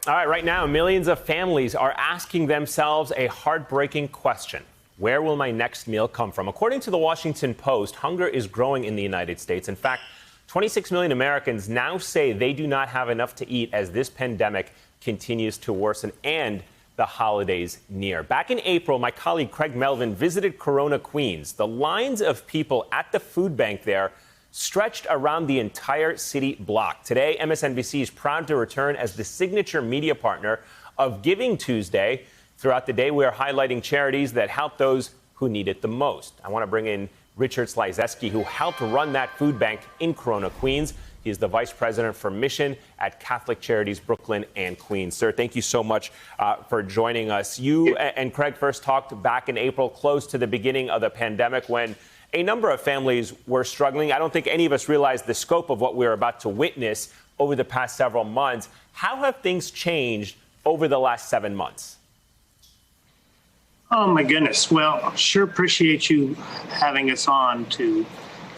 All right, right now, millions of families are asking themselves a heartbreaking question. Where will my next meal come from? According to the Washington Post, hunger is growing in the United States. In fact, 26 million Americans now say they do not have enough to eat as this pandemic continues to worsen and the holidays near. Back in April, my colleague Craig Melvin visited Correspondent, Queens. The lines of people at the food bank there stretched around the entire city block. Today, MSNBC is proud to return as the signature media partner of Giving Tuesday. Throughout the day, we are highlighting charities that help those who need it the most. I want to bring in Richard Slizeski, who helped run that food bank in Correspondent, Queens. He is the vice president for mission at Catholic Charities Brooklyn and Queens. Sir, thank you so much for joining us. You and Craig first talked back in April, close to the beginning of the pandemic, when a number of families were struggling. I don't think any of us realized the scope of what we were about to witness over the past several months. How have things changed over the last 7 months? Oh, my goodness. Well, sure appreciate you having us on to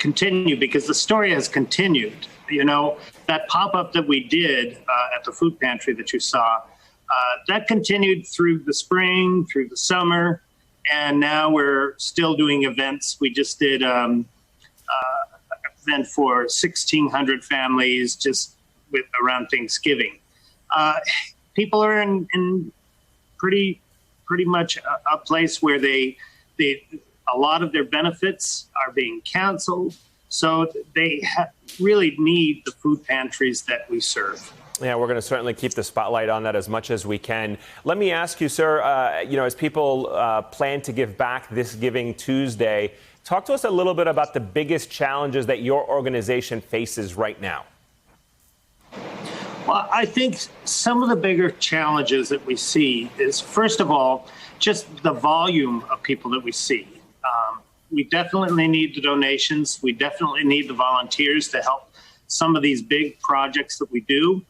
continue, because the story has continued. You know, that pop-up that we did at the food pantry that you saw, that continued through the spring, through the summer. And now we're still doing events. We just did an event for 1,600 families just around Thanksgiving. People are in pretty much a place where a lot of their benefits are being canceled. So they really need the food pantries that we serve. Yeah, we're going to certainly keep the spotlight on that as much as we can. Let me ask you, sir, as people plan to give back this Giving Tuesday, talk to us a little bit about the biggest challenges that your organization faces right now. Well, I think some of the bigger challenges that we see is, first of all, just the volume of people that we see. We definitely need the donations. We definitely need the volunteers to help some of these big projects that we do.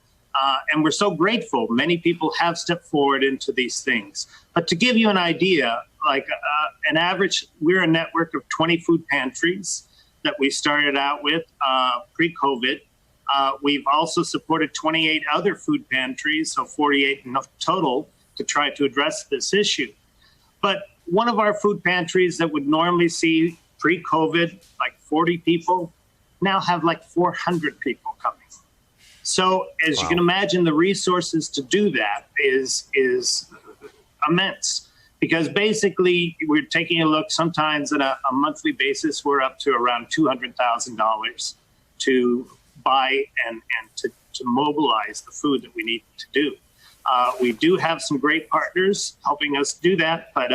And we're so grateful. Many people have stepped forward into these things. But to give you an idea, like an average, we're a network of 20 food pantries that we started out with pre-COVID. We've also supported 28 other food pantries, so 48 in total, to try to address this issue. But one of our food pantries that would normally see pre-COVID like 40 people now have like 400 people coming. So as you can imagine, the resources to do that is immense, because basically we're taking a look sometimes at a monthly basis. We're up to around $200,000 to buy and to mobilize the food that we need to do. We do have some great partners helping us do that, but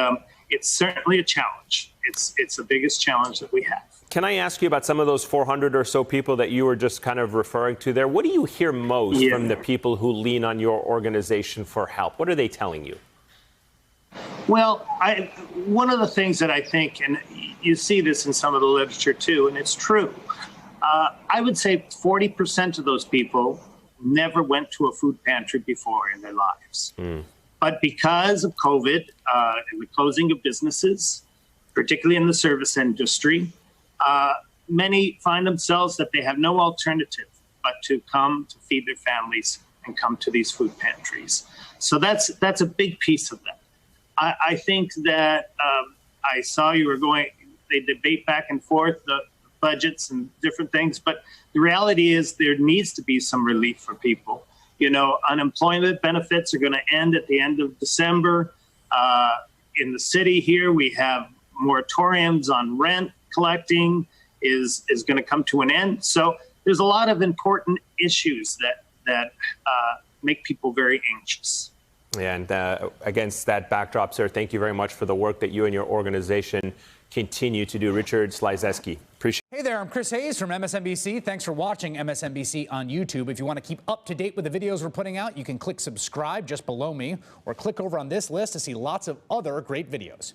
it's certainly a challenge. It's the biggest challenge that we have. Can I ask you about some of those 400 or so people that you were just kind of referring to there? What do you hear most from the people who lean on your organization for help? What are they telling you? Well, one of the things that I think, and you see this in some of the literature too, and it's true, I would say 40% of those people never went to a food pantry before in their lives. But because of COVID and the closing of businesses, particularly in the service industry, many find themselves that they have no alternative but to come to feed their families and come to these food pantries. So that's a big piece of that. I think that I saw you were they debate back and forth the budgets and different things, but the reality is there needs to be some relief for people. You know, unemployment benefits are going to end at the end of December. In the city here, we have moratoriums on rent collecting is going to come to an end. So there's a lot of important issues that make people very anxious. Yeah, and against that backdrop, sir, thank you very much for the work that you and your organization continue to do. Richard Slizeski, appreciate it. Hey there, I'm Chris Hayes from MSNBC. Thanks for watching MSNBC on YouTube. If you want to keep up to date with the videos we're putting out, you can click subscribe just below me, or click over on this list to see lots of other great videos.